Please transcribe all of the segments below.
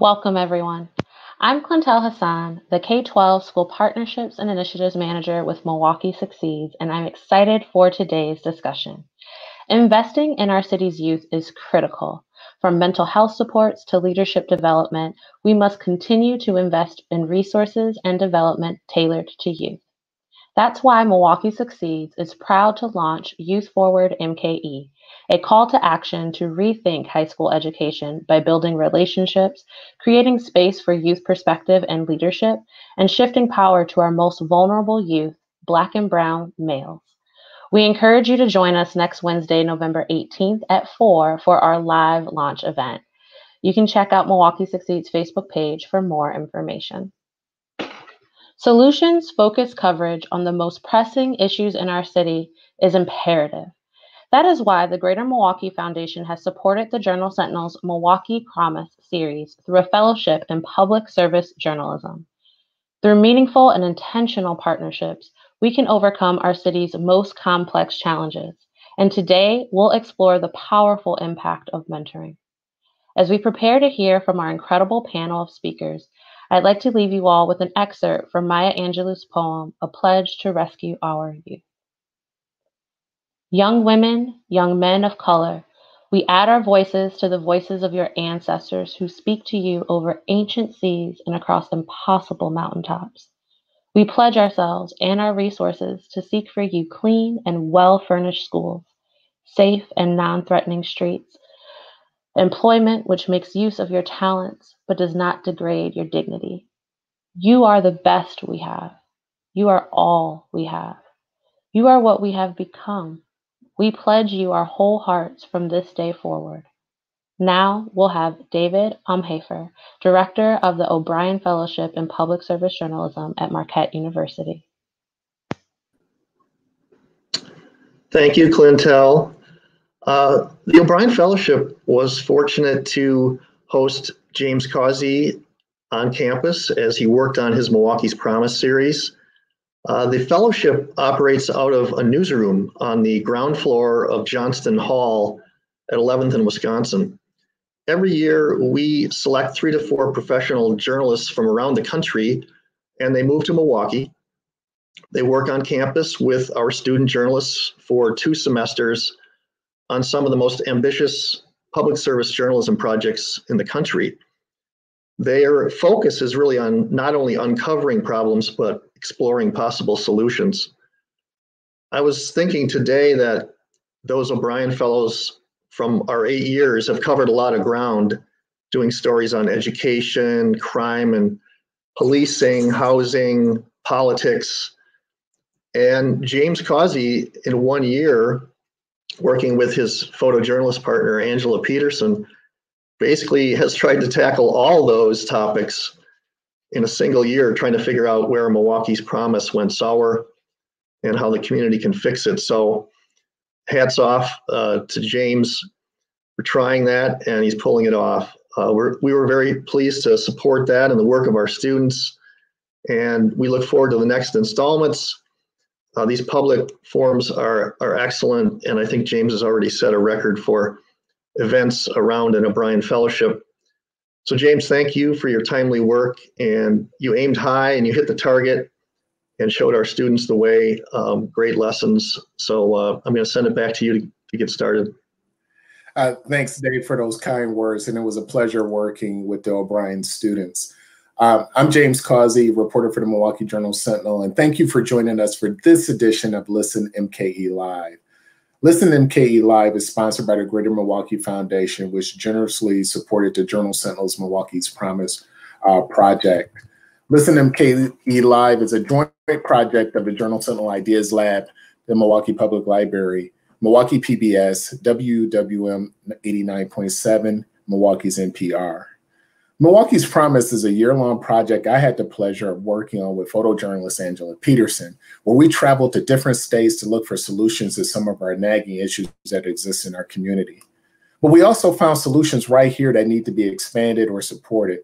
Welcome, everyone. I'm Clintel Hassan, the K-12 School Partnerships and Initiatives Manager with Milwaukee Succeeds, and I'm excited for today's discussion. Investing in our city's youth is critical. From mental health supports to leadership development, we must continue to invest in resources and development tailored to youth. That's why Milwaukee Succeeds is proud to launch Youth Forward MKE, a call to action to rethink high school education by building relationships, creating space for youth perspective and leadership, and shifting power to our most vulnerable youth, Black and Brown males. We encourage you to join us next Wednesday, November 18th at 4 for our live launch event. You can check out Milwaukee Succeeds' Facebook page for more information. Solutions-focused coverage on the most pressing issues in our city is imperative. That is why the Greater Milwaukee Foundation has supported the Journal Sentinel's Milwaukee Promise series through a fellowship in public service journalism. Through meaningful and intentional partnerships, we can overcome our city's most complex challenges. And today, we'll explore the powerful impact of mentoring. As we prepare to hear from our incredible panel of speakers, I'd like to leave you all with an excerpt from Maya Angelou's poem, A Pledge to Rescue Our Youth. Young women, young men of color, we add our voices to the voices of your ancestors who speak to you over ancient seas and across impossible mountaintops. We pledge ourselves and our resources to seek for you clean and well-furnished schools, safe and non-threatening streets, employment which makes use of your talents but does not degrade your dignity. You are the best we have. You are all we have. You are what we have become. We pledge you our whole hearts from this day forward. Now we'll have David Omhaefer, Director of the O'Brien Fellowship in Public Service Journalism at Marquette University. Thank you, Clintel. The O'Brien Fellowship was fortunate to host James Causey on campus as he worked on his Milwaukee's Promise series. The fellowship operates out of a newsroom on the ground floor of Johnston Hall at 11th and Wisconsin. Every year, we select 3 to 4 professional journalists from around the country, and they move to Milwaukee. They work on campus with our student journalists for 2 semesters on some of the most ambitious public service journalism projects in the country. Their focus is really on not only uncovering problems, but exploring possible solutions. I was thinking today that those O'Brien Fellows from our 8 years have covered a lot of ground, doing stories on education, crime and policing, housing, politics. And James Causey, in 1 year, working with his photojournalist partner, Angela Peterson, basically has tried to tackle all those topics in a single year, trying to figure out where Milwaukee's Promise went sour and how the community can fix it. So hats off to James for trying that, and he's pulling it off. We were very pleased to support that and the work of our students, and we look forward to the next installments. These public forums are excellent, and I think James has already set a record for events around an O'Brien Fellowship. So James, thank you for your timely work, and you aimed high and you hit the target and showed our students the way. Great lessons. So I'm going to send it back to you to get started. Thanks, Dave, for those kind words, and it was a pleasure working with the O'Brien students. I'm James Causey, reporter for the Milwaukee Journal-Sentinel, and thank you for joining us for this edition of Listen MKE Live. Listen MKE Live is sponsored by the Greater Milwaukee Foundation, which generously supported the Journal-Sentinel's Milwaukee's Promise project. Listen MKE Live is a joint project of the Journal-Sentinel Ideas Lab, the Milwaukee Public Library, Milwaukee PBS, WWM 89.7, Milwaukee's NPR. Milwaukee's Promise is a year-long project I had the pleasure of working on with photojournalist Angela Peterson, where we traveled to different states to look for solutions to some of our nagging issues that exist in our community. But we also found solutions right here that need to be expanded or supported.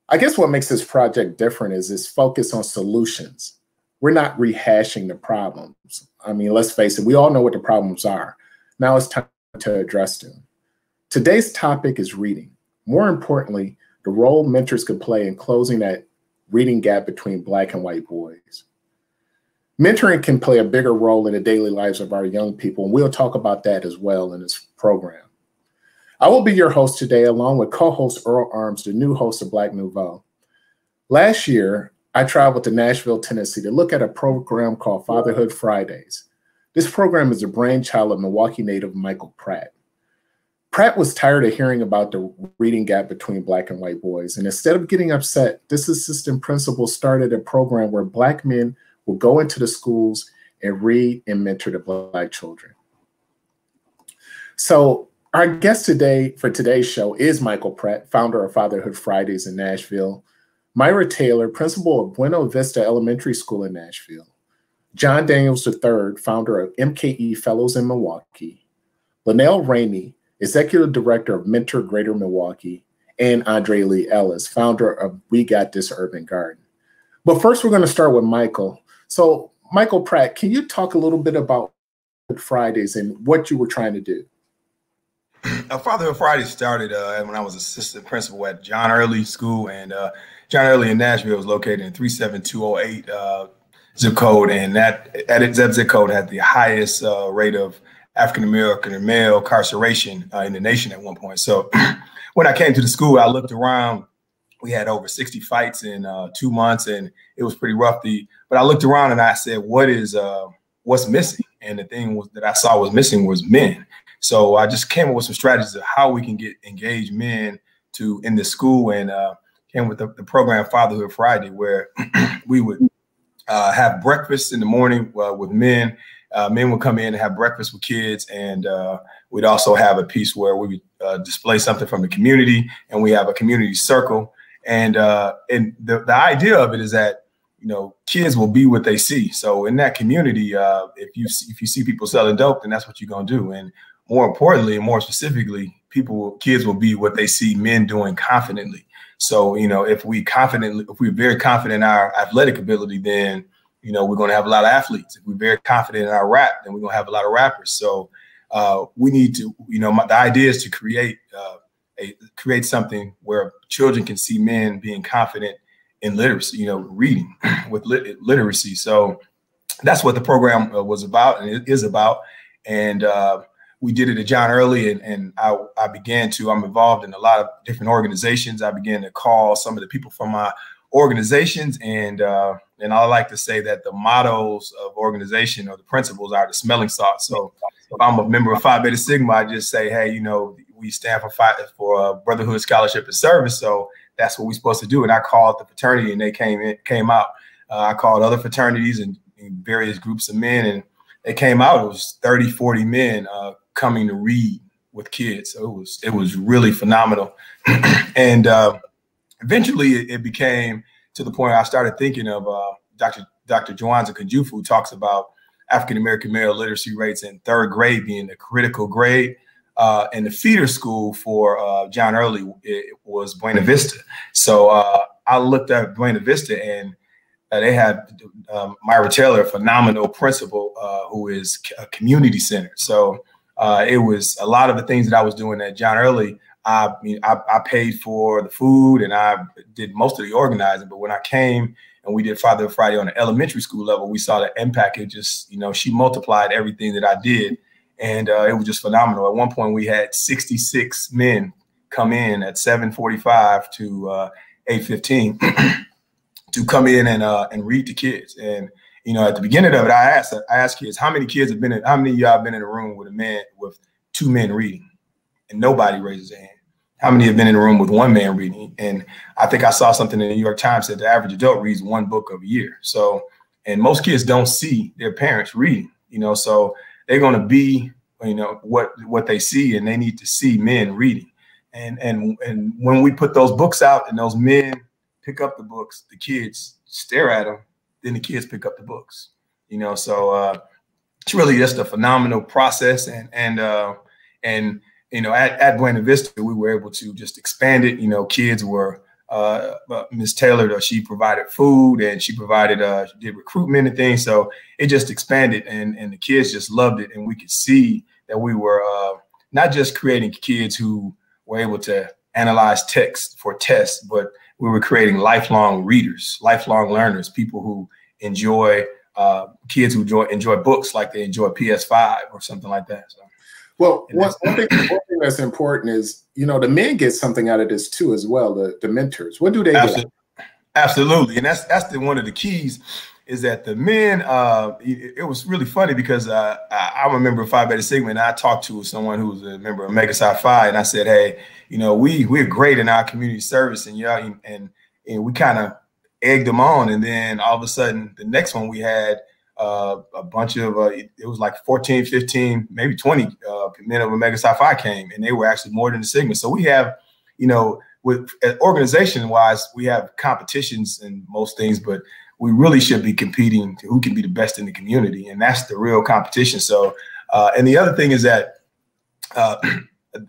I guess what makes this project different is its focus on solutions. We're not rehashing the problems. I mean, let's face it, we all know what the problems are. Now it's time to address them. Today's topic is reading. More importantly, the role mentors could play in closing that reading gap between Black and white boys. Mentoring can play a bigger role in the daily lives of our young people, and we'll talk about that as well in this program. I will be your host today, along with co-host Earl Arms, the new host of Black Nouveau. Last year, I traveled to Nashville, Tennessee to look at a program called Fatherhood Fridays. This program is a brainchild of Milwaukee native Michael Pratt. Pratt was tired of hearing about the reading gap between Black and white boys, and instead of getting upset, this assistant principal started a program where Black men will go into the schools and read and mentor the Black children. So our guest today for today's show is Michael Pratt, founder of Fatherhood Fridays in Nashville, Myra Taylor, principal of Bueno Vista Elementary School in Nashville, John Daniels III, founder of MKE Fellows in Milwaukee, Linnell Ramey, executive director of Mentor Greater Milwaukee, and Andre Lee Ellis, founder of We Got This Urban Garden. But first, we're going to start with Michael. So, Michael Pratt, can you talk a little bit about Fridays and what you were trying to do? Fatherhood Fridays started when I was assistant principal at John Early School, and John Early in Nashville was located in 37208 zip code, and that zip code had the highest rate of African-American male incarceration in the nation at one point. So when I came to the school, I looked around. We had over 60 fights in 2 months, and it was pretty rough. But I looked around and I said, what's missing? And the thing that I saw was missing was men. So I just came up with some strategies of how we can get engaged men in the school, and came with the program Fatherhood Friday, where we would have breakfast in the morning with men. Men would come in and have breakfast with kids, and we'd also have a piece where we would display something from the community, and we have a community circle. And the idea of it is that, you know, kids will be what they see. So in that community, if you see people selling dope, then that's what you're gonna do. And more importantly, and more specifically, kids will be what they see men doing confidently. So, you know, if we're very confident in our athletic ability, then, you know, we're going to have a lot of athletes. If we're very confident in our rap, then we're going to have a lot of rappers. So we need to, you know, the idea is to create something where children can see men being confident in literacy, you know, reading with literacy. So that's what the program was about, and it is about. And we did it at John Early, and I'm involved in a lot of different organizations. I began to call some of the people from my organizations, and I like to say that the mottos of organization, or the principles, are the smelling salts. So if I'm a member of Phi Beta Sigma, I just say, hey, you know, we stand for brotherhood, scholarship, and service. So that's what we're supposed to do. And I called the fraternity, and they came out. I called other fraternities and various groups of men, and they came out. It was 30, 40 men coming to read with kids. So it was really phenomenal. And eventually it became to the point I started thinking of Dr. Joanza Kunjufu, who talks about African-American male literacy rates in third grade being the critical grade. And the feeder school for John Early, it was Buena Vista. So I looked at Buena Vista, and they had Myra Taylor, a phenomenal principal who is a community center. So it was a lot of the things that I was doing at John Early. I paid for the food, and I did most of the organizing. But when I came and we did Fatherhood Friday on the elementary school level, we saw the impact. It just, you know, she multiplied everything that I did. And it was just phenomenal. At one point, we had 66 men come in at 7:45 to 8:15 to come in and read to kids. And, you know, at the beginning of it, I asked kids, how many of y'all have been in a room with two men reading? And nobody raises their hand. How many have been in a room with one man reading? And I think I saw something in the New York Times that the average adult reads one book a year. So, and most kids don't see their parents reading, you know, so they're going to be, you know, what they see, and they need to see men reading. And when we put those books out and those men pick up the books, the kids stare at them, then the kids pick up the books, you know. So it's really just a phenomenal process. And you know, at Buena Vista, we were able to just expand it. You know, kids were Ms. Taylor, she provided food, and she did recruitment and things. So it just expanded, and the kids just loved it. And we could see that we were not just creating kids who were able to analyze text for tests, but we were creating lifelong readers, lifelong learners, people who enjoy, kids who enjoy books like they enjoy PS5 or something like that. So, well, one thing that's important is, the men get something out of this too as well, the mentors. What do they get? Absolutely. And that's one of the keys, is that the men, it was really funny because I'm a member of Phi Beta Sigma, and I talked to someone who was a member of Omega Psi Phi, and I said, hey, we're great in our community service, and and we kind of egged them on. And then all of a sudden, the next one we had a bunch of, it was like 14, 15, maybe 20 men of Omega Psi Phi came, and they were actually more than the Sigma. So we have, with organization wise, we have competitions in most things, but we really should be competing to who can be the best in the community. And that's the real competition. So, and the other thing is that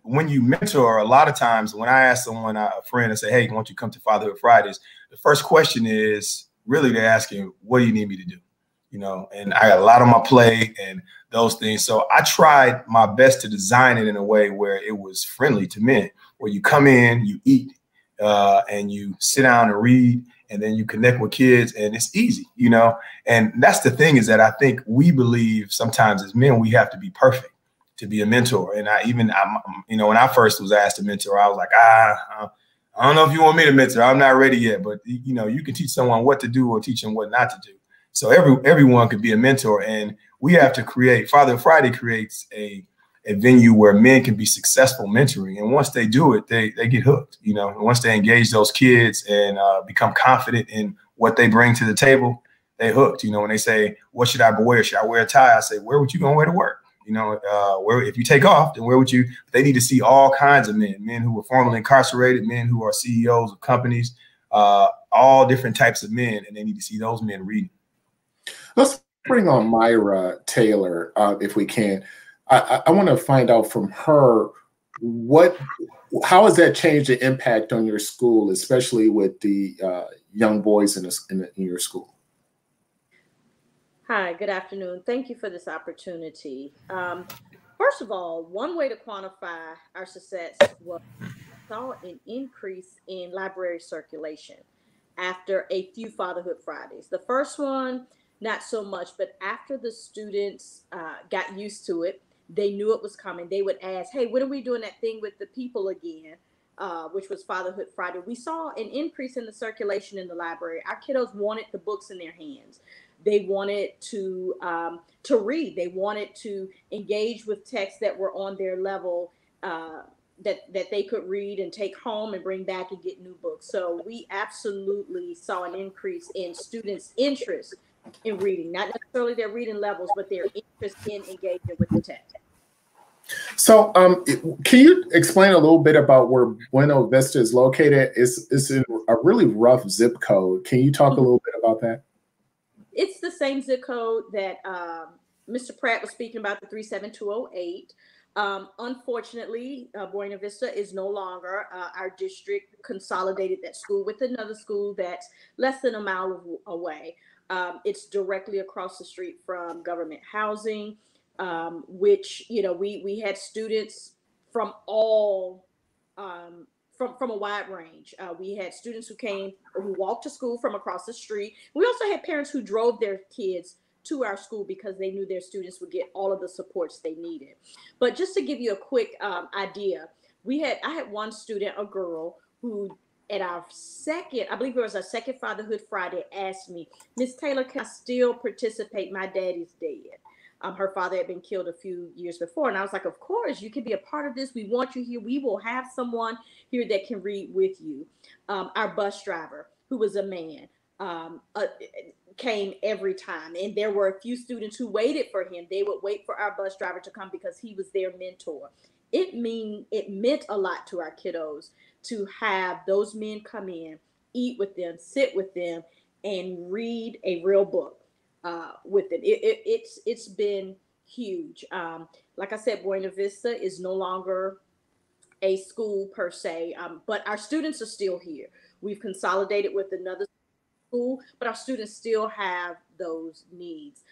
when you mentor, a lot of times when I ask someone, a friend, and say, hey, why don't you come to Fatherhood Fridays? The first question is really they're asking, what do you need me to do? And I got a lot on my plate and those things. So I tried my best to design it in a way where it was friendly to men, where you come in, you eat, and you sit down and read, and then you connect with kids, and it's easy, And that's the thing, is that I think we believe sometimes as men, we have to be perfect to be a mentor. And when I first was asked to mentor, I was like, I don't know if you want me to mentor. I'm not ready yet. But, you can teach someone what to do or teach them what not to do. So everyone could be a mentor. And we have to create, Fatherhood Friday creates a venue where men can be successful mentoring. And once they do it, they get hooked, and once they engage those kids and become confident in what they bring to the table, they hooked. When they say, what should I wear? Should I wear a tie? I say, where would you go and wear to work? Where, if you take off, then where would you? They need to see all kinds of men who were formerly incarcerated, men who are CEOs of companies, all different types of men, and they need to see those men reading. Let's bring on Myra Taylor, if we can. I want to find out from her, how has that changed the impact on your school, especially with the young boys in your school? Hi, good afternoon. Thank you for this opportunity. First of all, one way to quantify our success was saw an increase in library circulation after a few Fatherhood Fridays. The first one, not so much, but after the students got used to it, they knew it was coming. They would ask, hey, when are we doing that thing with the people again? Which was Fatherhood Friday. We saw an increase in the circulation in the library. Our kiddos wanted the books in their hands. They wanted to read. They wanted to engage with texts that were on their level, that they could read and take home and bring back and get new books. So we absolutely saw an increase in students' interest in reading, not necessarily their reading levels, but their interest in engaging with the text. So can you explain a little bit about where Vista is located? It's in a really rough zip code. Can you talk a little bit about that? It's the same zip code that Mr. Pratt was speaking about, the 37208. Unfortunately, Buena Vista is no longer. Our district consolidated that school with another school that's less than a mile away. It's directly across the street from government housing, which, we had students from all, from a wide range. We had students who walked to school from across the street. We also had parents who drove their kids to our school because they knew their students would get all of the supports they needed. But just to give you a quick idea, I had one student, a girl, who at our second, I believe it was our second Fatherhood Friday, asked me, Miss Taylor, can I still participate? My daddy's dead. Her father had been killed a few years before. And I was like, of course, you can be a part of this. We want you here. We will have someone here that can read with you. Our bus driver, who was a man, came every time. And there were a few students who waited for him. They would wait for our bus driver to come because he was their mentor. It meant a lot to our kiddos to have those men come in, eat with them, sit with them, and read a real book with them. It's been huge. Like I said, Buena Vista is no longer a school per se, but our students are still here. We've consolidated with another school, but our students still have those needs.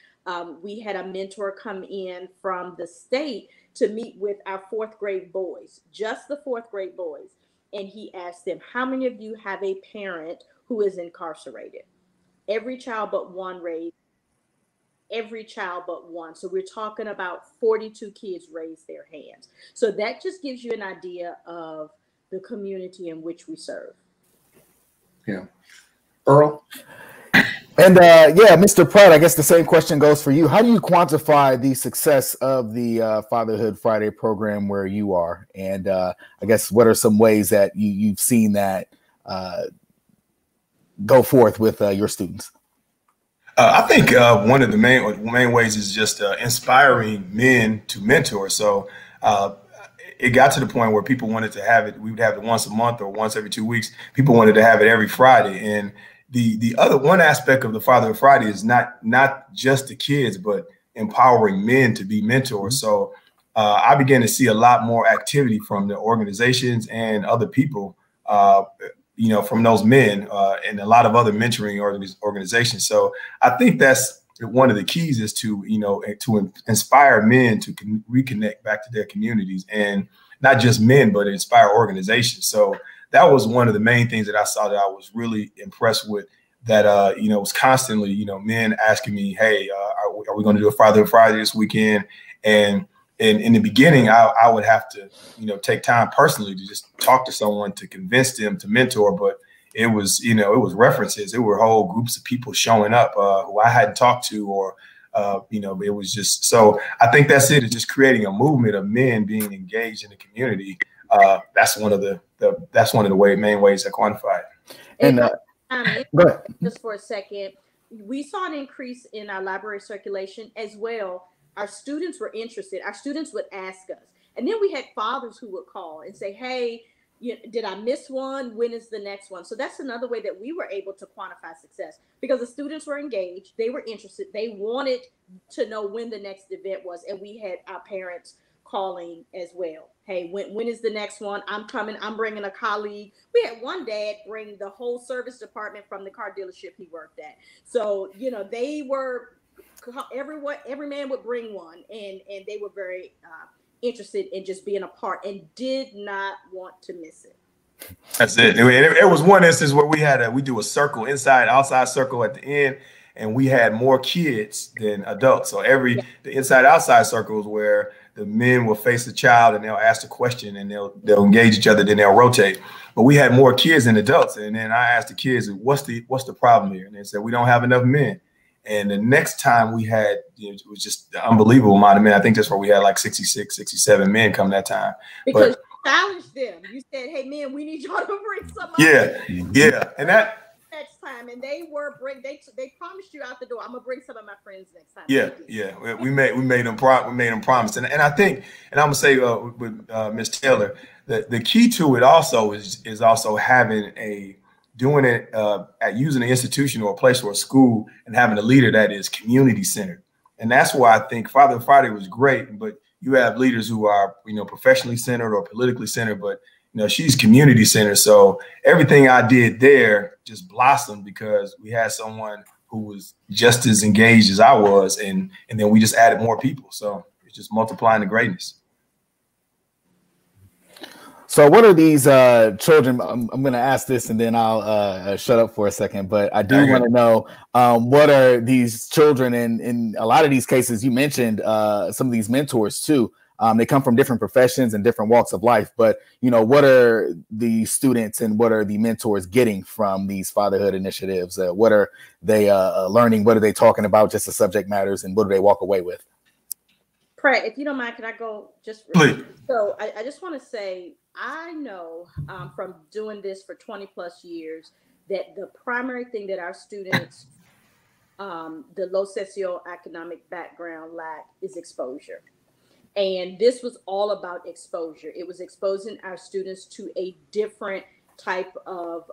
We had a mentor come in from the state to meet with our fourth grade boys, just the fourth grade boys. and he asked them, how many of you have a parent who is incarcerated? Every child but one raised. Every child but one. So we're talking about 42 kids raised their hands. So that just gives you an idea of the community in which we serve. Yeah. Earl? And yeah, Mr. Pratt, I guess the same question goes for you. How do you quantify the success of the Fatherhood Friday program where you are? And I guess what are some ways that you've seen that go forth with your students? I think one of the main ways is just inspiring men to mentor. So it got to the point where people wanted to have it. We would have it once a month or once every 2 weeks. People wanted to have it every Friday. And the other one aspect of the Fatherhood Friday is not just the kids, but empowering men to be mentors. So I began to see a lot more activity from the organizations and other people, from those men and a lot of other mentoring organizations. So I think that's one of the keys, is to inspire men to reconnect back to their communities, and not just men, but inspire organizations. So that was one of the main things that I saw that I was really impressed with, that, was constantly, men asking me, hey, are we going to do a Fatherhood Friday this weekend? And in the beginning, I would have to, take time personally to just talk to someone to convince them to mentor. But it was, it was references. It were whole groups of people showing up who I hadn't talked to, or, it was just, so I think that's it. It's just creating a movement of men being engaged in the community. That's one of the main ways I quantify it. And go ahead. Just for a second, we saw an increase in our library circulation as well. Our students were interested. Our students would ask us. And then we had fathers who would call and say, hey, did I miss one? When is the next one? So that's another way that we were able to quantify success, because the students were engaged. They were interested. They wanted to know when the next event was. And we had our parents calling as well. Hey, when is the next one? I'm coming. I'm bringing a colleague. We had one dad bring the whole service department from the car dealership he worked at. So, they were, every man would bring one, and they were very interested in just being a part and did not want to miss it. That's it. It was one instance where we do a circle, inside, outside circle at the end, and we had more kids than adults. So the inside, outside circles where the men will face the child and they'll ask the question and they'll engage each other, then they'll rotate. But we had more kids than adults. And then I asked the kids, what's the problem here? And they said, we don't have enough men. And the next time we had, it was just an unbelievable amount of men. I think that's where we had like 66, 67 men come that time. Because you challenged them. You said, hey, men, we need y'all to bring some. Yeah. And that next time. And they promised you out the door, I'm going to bring some of my friends next time. Yeah. We made them promise. And I think, and I'm going to say with Ms. Taylor, the key to it also is also doing it at using an institution or a place or a school and having a leader that is community centered. And that's why I think Fatherhood Friday was great, but you have leaders who are, professionally centered or politically centered, but she's community centered. So everything I did there just blossomed because we had someone who was just as engaged as I was. And then we just added more people. So it's just multiplying the greatness. So what are these children? I'm going to ask this and then I'll shut up for a second. But I do want to know, what are these children? In a lot of these cases, you mentioned some of these mentors, too. They come from different professions and different walks of life. But, what are the students and what are the mentors getting from these fatherhood initiatives? What are they learning? What are they talking about? Just the subject matters, and what do they walk away with? Pratt, if you don't mind, can I go just? Please. So I just want to say, I know from doing this for 20 plus years that the primary thing that our students, the low socioeconomic background lack, is exposure. And this was all about exposure. It was exposing our students to a different type of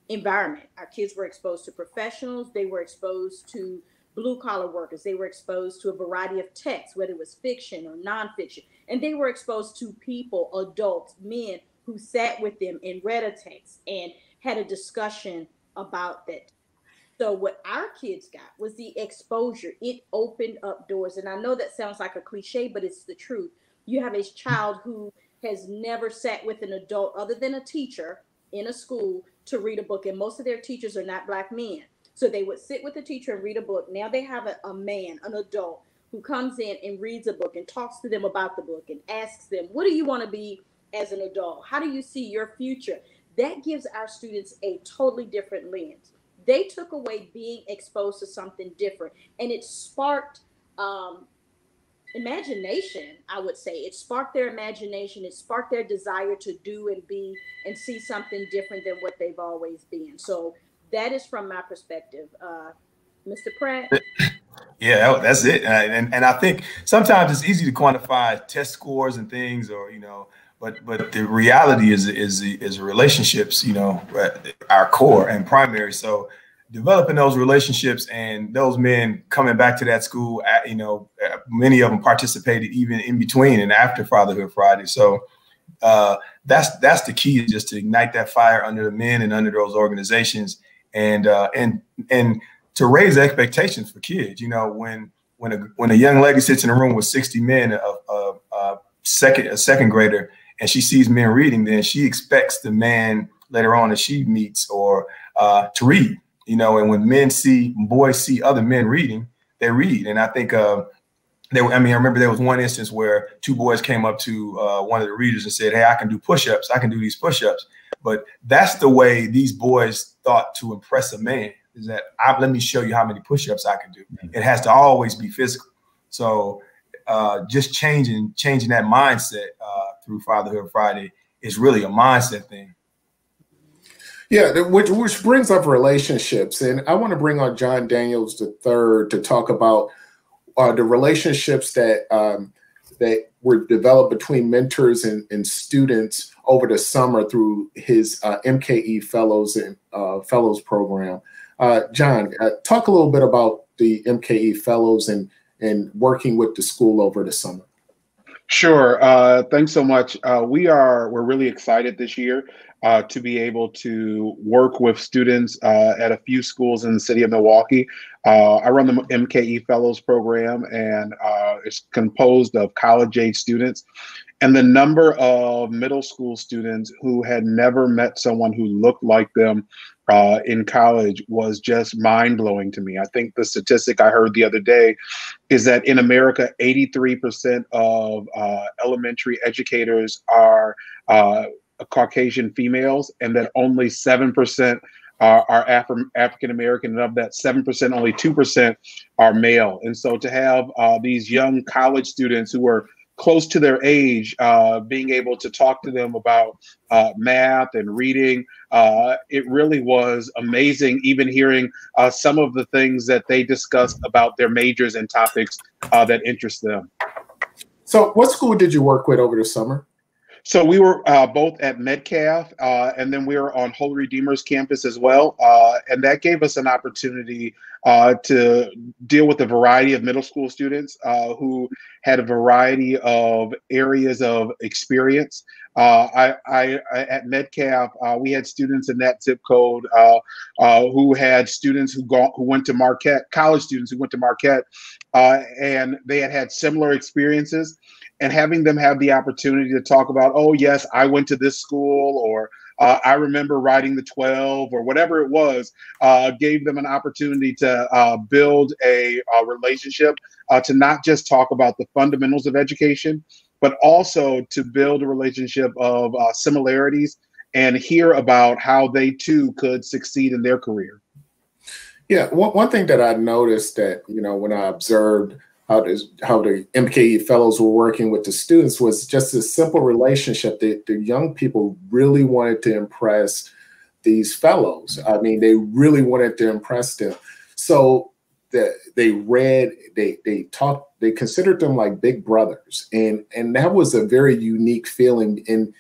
environment. Our kids were exposed to professionals. They were exposed to blue collar workers. They were exposed to a variety of texts, whether it was fiction or nonfiction. And they were exposed to people, adults, men who sat with them and read a text and had a discussion about that. So what our kids got was the exposure. It opened up doors. And I know that sounds like a cliche, but it's the truth. You have a child who has never sat with an adult other than a teacher in a school to read a book. And most of their teachers are not Black men. So they would sit with a teacher and read a book. Now they have a man, an adult, who comes in and reads a book and talks to them about the book and asks them, what do you want to be as an adult? How do you see your future? That gives our students a totally different lens. They took away being exposed to something different, and it sparked imagination, I would say. It sparked their imagination. It sparked their desire to do and be and see something different than what they've always been. So that is from my perspective. Mr. Pratt? Yeah, that's it. And I think sometimes it's easy to quantify test scores and things, or, you know, but the reality is relationships, you know, our core and primary. So developing those relationships and those men coming back to that school, you know, many of them participated even in between and after Fatherhood Friday. So that's the key, is just to ignite that fire under the men and under those organizations, and to raise expectations for kids. You know, when a young lady sits in a room with 60 men, a second grader, and she sees men reading, then she expects the man later on that she meets or to read. You know, and when boys see other men reading, they read. And I think I remember there was one instance where two boys came up to one of the readers and said, "Hey, I can do push-ups. I can do these push-ups." But that's the way these boys thought to impress a man, is that let me show you how many push-ups I can do. It has to always be physical. So just changing that mindset through Fatherhood Friday is really a mindset thing. Yeah, which brings up relationships. And I want to bring on John Daniels III to talk about the relationships that were developed between mentors and students over the summer through his MKE Fellows and Fellows program. John, talk a little bit about the MKE Fellows and working with the school over the summer. Sure. Thanks so much. We're really excited this year to be able to work with students at a few schools in the city of Milwaukee. I run the MKE Fellows program, and it's composed of college-age students. And the number of middle school students who had never met someone who looked like them in college was just mind-blowing to me. I think the statistic I heard the other day is that in America, 83% of elementary educators are Caucasian females, and that only 7% are African-American, and of that 7%, only 2% are male. And so to have these young college students who are close to their age, being able to talk to them about math and reading, it really was amazing, even hearing some of the things that they discussed about their majors and topics that interest them. So what school did you work with over the summer? So we were both at Metcalf, and then we were on Holy Redeemer's campus as well. And that gave us an opportunity to deal with a variety of middle school students who had a variety of areas of experience. At Metcalf, we had students in that zip code who had students who went to Marquette, college students who went to Marquette, and they had similar experiences. And having them have the opportunity to talk about, oh, yes, I went to this school, or I remember riding the 12, or whatever it was, gave them an opportunity to build a relationship, to not just talk about the fundamentals of education, but also to build a relationship of similarities and hear about how they too could succeed in their career. Yeah, one thing that I noticed that, you know, when I observed how the MKE Fellows were working with the students was just a simple relationship. The young people really wanted to impress these fellows. I mean, they really wanted to impress them. So they read, they talked, they considered them like big brothers. And that was a very unique feeling. And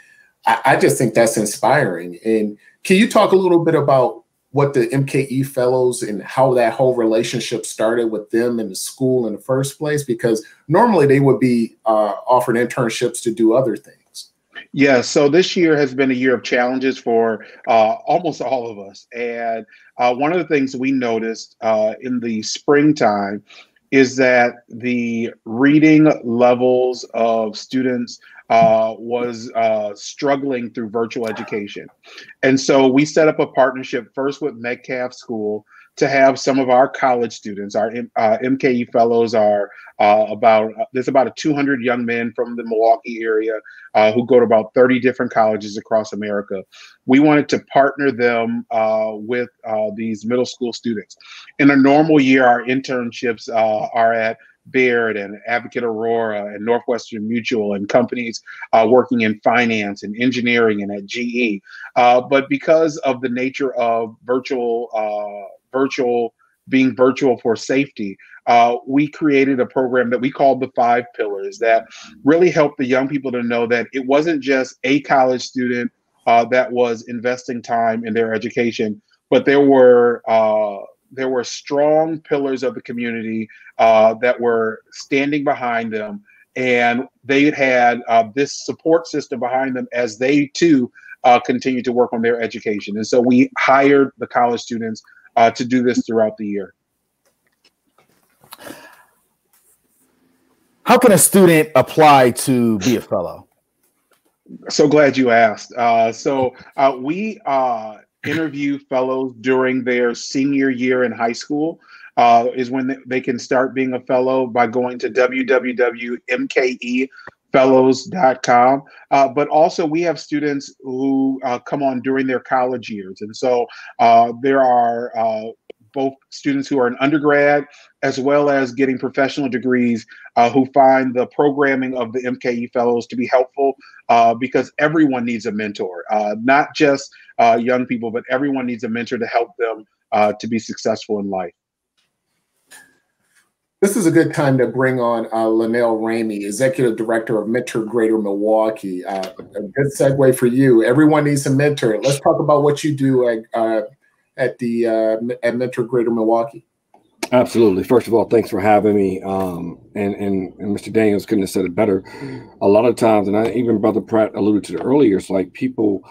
I just think that's inspiring. And can you talk a little bit about what the MKE Fellows and how that whole relationship started with them in the school in the first place? Because normally they would be offered internships to do other things. Yeah, so this year has been a year of challenges for almost all of us. And one of the things we noticed in the springtime is that the reading levels of students was struggling through virtual education. And so we set up a partnership first with Metcalf School to have some of our college students, our MKE fellows are there's about 200 young men from the Milwaukee area who go to about 30 different colleges across America. We wanted to partner them with these middle school students. In a normal year, our internships are at Baird and Advocate Aurora and Northwestern Mutual and companies working in finance and engineering and at GE. But because of the nature of being virtual for safety, we created a program that we called the 5 Pillars that really helped the young people to know that it wasn't just a college student that was investing time in their education, but there were strong pillars of the community that were standing behind them, and they had this support system behind them as they too continue to work on their education. And so we hired the college students to do this throughout the year. How can a student apply to be a fellow? So glad you asked. We interview fellows during their senior year in high school. Is when they can start being a fellow by going to www.mkefellows.com. But also we have students who come on during their college years. And so there are both students who are in undergrad as well as getting professional degrees who find the programming of the MKE Fellows to be helpful because everyone needs a mentor, not just young people, but everyone needs a mentor to help them to be successful in life. This is a good time to bring on Linnell Ramey, Executive Director of Mentor Greater Milwaukee. A good segue for you. Everyone needs a mentor. Let's talk about what you do at Mentor Greater Milwaukee. Absolutely. First of all, thanks for having me. And Mr. Daniels couldn't have said it better. A lot of times, and even Brother Pratt alluded to it earlier, it's like people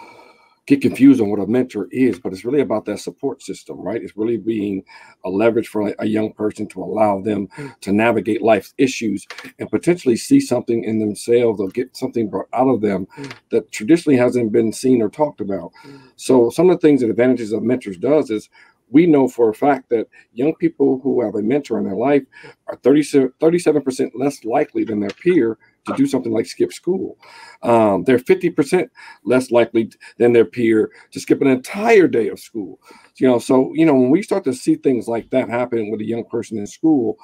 get confused on what a mentor is, but it's really about that support system, right? It's really being a leverage for a young person to allow them to navigate life's issues and potentially see something in themselves or get something brought out of them that traditionally hasn't been seen or talked about. So some of the things that advantages of mentors does is we know for a fact that young people who have a mentor in their life are 37% less likely than their peer to do something like skip school. They're 50% less likely than their peer to skip an entire day of school. So when we start to see things like that happen with a young person in school,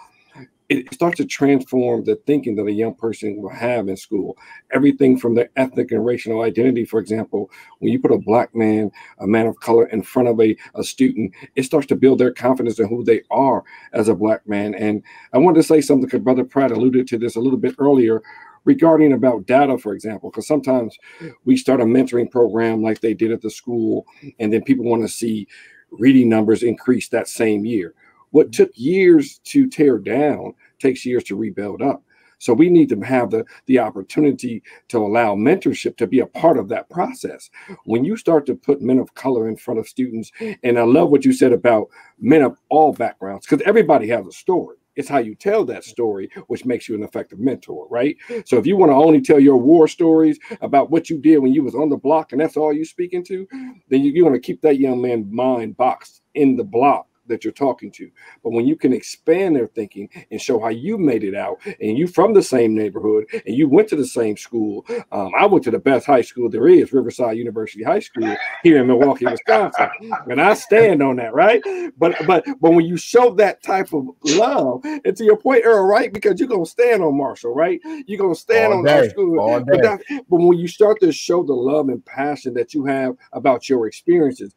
it starts to transform the thinking that a young person will have in school. Everything from their ethnic and racial identity, for example, when you put a Black man, a man of color in front of a student, it starts to build their confidence in who they are as a Black man. And I wanted to say something because Brother Pratt alluded to this a little bit earlier regarding about data, for example, because sometimes we start a mentoring program like they did at the school, and then people want to see reading numbers increase that same year. What took years to tear down takes years to rebuild up. So we need to have the opportunity to allow mentorship to be a part of that process. When you start to put men of color in front of students, and I love what you said about men of all backgrounds, because everybody has a story. It's how you tell that story, which makes you an effective mentor, right? So if you want to only tell your war stories about what you did when you was on the block and that's all you speaking to, then you're going to keep that young man's mind boxed in the block that you're talking to. But when you can expand their thinking and show how you made it out, and you from the same neighborhood and you went to the same school. I went to the best high school there is, Riverside University High School here in Milwaukee, Wisconsin. And I stand on that, right? But when you show that type of love, and to your point, Earl, right? Because you're gonna stand on Marshall, right? You're gonna stand on our school. But when you start to show the love and passion that you have about your experiences,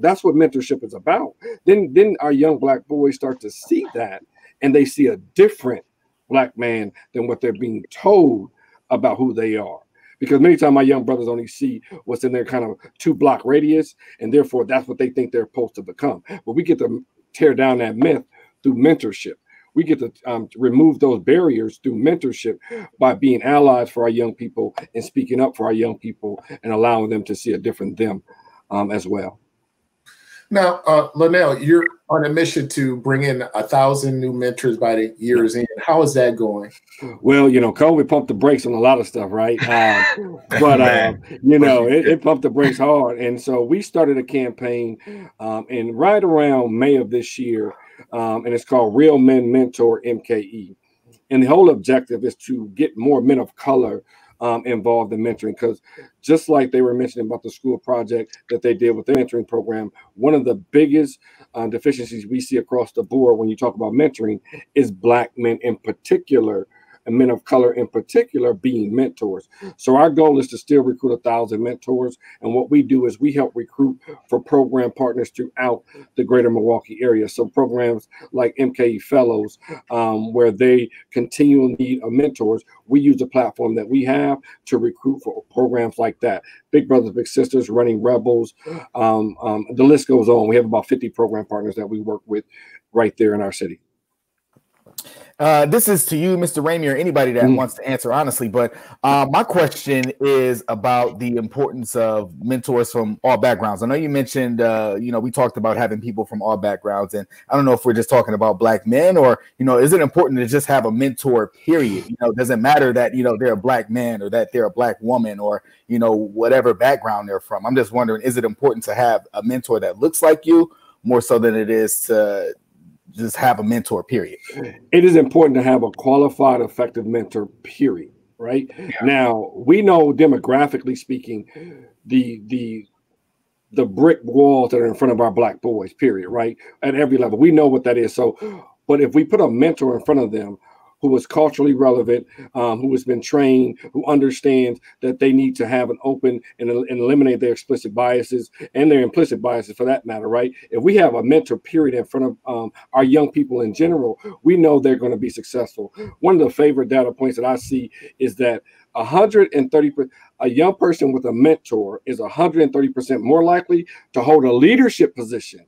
that's what mentorship is about. Then our young Black boys start to see that, and they see a different Black man than what they're being told about who they are. Because many times my young brothers only see what's in their kind of 2-block radius, and therefore that's what they think they're supposed to become. But we get to tear down that myth through mentorship. We get to remove those barriers through mentorship by being allies for our young people and speaking up for our young people and allowing them to see a different them as well. Now, Linnell, you're on a mission to bring in 1,000 new mentors by the year's end. How is that going? Well, COVID pumped the brakes on a lot of stuff, right? It pumped the brakes hard. And so we started a campaign and right around May of this year, and it's called Real Men Mentor MKE. And the whole objective is to get more men of color involved in mentoring, because just like they were mentioning about the school project that they did with the mentoring program, one of the biggest deficiencies we see across the board when you talk about mentoring is Black men in particular, and men of color in particular, being mentors. So our goal is to still recruit 1,000 mentors. And what we do is we help recruit for program partners throughout the greater Milwaukee area. So programs like MKE Fellows, where they continually need mentors, we use the platform that we have to recruit for programs like that. Big Brothers, Big Sisters, Running Rebels, the list goes on. We have about 50 program partners that we work with right there in our city. This is to you, Mr. Raimier, anybody that wants to answer honestly, but my question is about the importance of mentors from all backgrounds. I know you mentioned, we talked about having people from all backgrounds, and I don't know if we're just talking about Black men or, is it important to just have a mentor, period? Does it matter that, they're a Black man or that they're a Black woman or, whatever background they're from? I'm just wondering, is it important to have a mentor that looks like you more so than it is to just have a mentor, period? It is important to have a qualified, effective mentor, period. Right? Yeah. Now, we know demographically speaking, the brick walls that are in front of our Black boys, period, right? At every level. We know what that is. So, but if we put a mentor in front of them who is culturally relevant, who has been trained, who understands that they need to have an open and eliminate their explicit biases and their implicit biases for that matter, right? If we have a mentor, period, in front of our young people in general, we know they're going to be successful. One of the favorite data points that I see is that 130%, a young person with a mentor is 130% more likely to hold a leadership position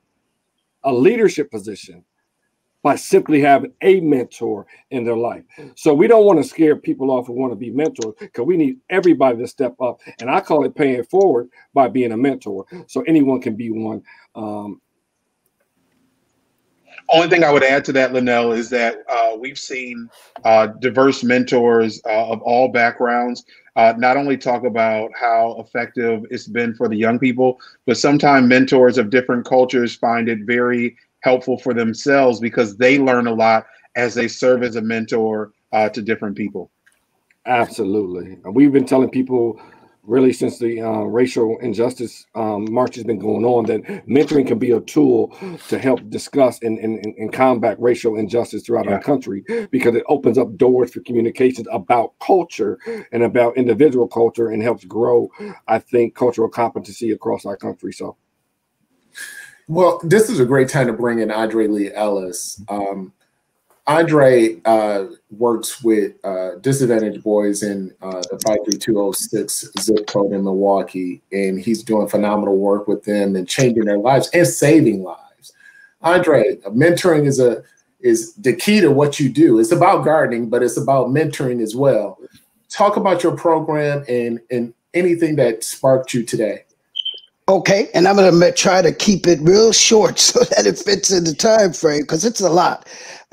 by simply having a mentor in their life. So we don't want to scare people off who want to be mentors, because we need everybody to step up. And I call it paying it forward by being a mentor. So anyone can be one. Only thing I would add to that, Linnell, is that we've seen diverse mentors of all backgrounds not only talk about how effective it's been for the young people, but sometimes mentors of different cultures find it very helpful for themselves because they learn a lot as they serve as a mentor to different people. Absolutely. We've been telling people really since the racial injustice march has been going on that mentoring can be a tool to help discuss and combat racial injustice throughout our country, because it opens up doors for communications about culture and about individual culture and helps grow, I think, cultural competency across our country. So. Well, this is a great time to bring in Andre Lee Ellis. Andre works with disadvantaged boys in the 53206 zip code in Milwaukee, and he's doing phenomenal work with them and changing their lives and saving lives. Andre, mentoring is the key to what you do. It's about gardening, but it's about mentoring as well. Talk about your program and anything that sparked you today. Okay, and I'm going to try to keep it real short so that it fits in the time frame, because it's a lot.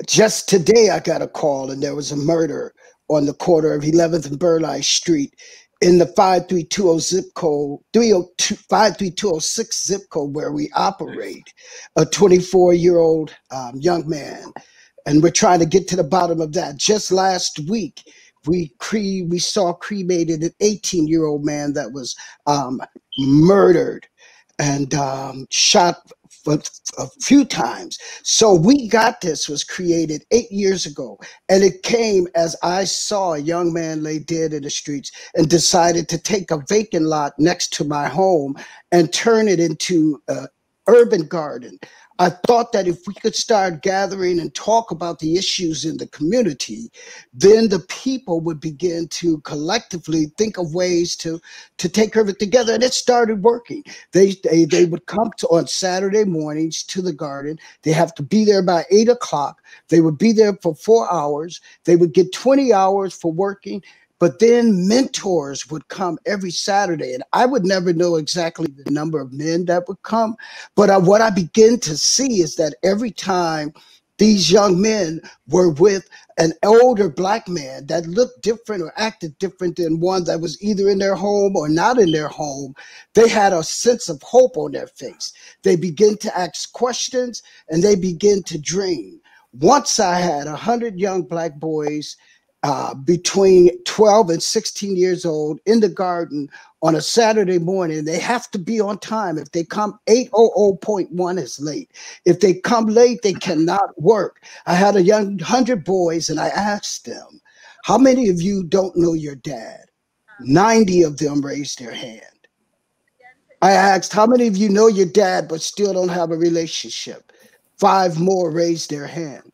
Just today, I got a call, and there was a murder on the corner of 11th and Burleigh Street in the 5320 zip code, 53206 zip code where we operate, a 24-year-old young man. And we're trying to get to the bottom of that. Just last week, we saw cremated an 18-year-old man that was murdered and shot a few times. So We Got This was created 8 years ago, and it came as I saw a young man lay dead in the streets and decided to take a vacant lot next to my home and turn it into an urban garden. I thought that if we could start gathering and talk about the issues in the community, then the people would begin to collectively think of ways to take care of it together. And it started working. They would come on Saturday mornings to the garden. They have to be there by 8 o'clock. They would be there for 4 hours. They would get 20 hours for working But then mentors would come every Saturday, and I would never know exactly the number of men that would come. But what I begin to see is that every time these young men were with an older Black man that looked different or acted different than one that was either in their home or not in their home, they had a sense of hope on their face. They begin to ask questions and they begin to dream. Once I had 100 young Black boys between 12 and 16 years old in the garden on a Saturday morning. They have to be on time. If they come 8:00.1 is late. If they come late, they cannot work. I had 100 boys and I asked them, how many of you don't know your dad? 90 of them raised their hand. I asked, how many of you know your dad but still don't have a relationship? 5 more raised their hand.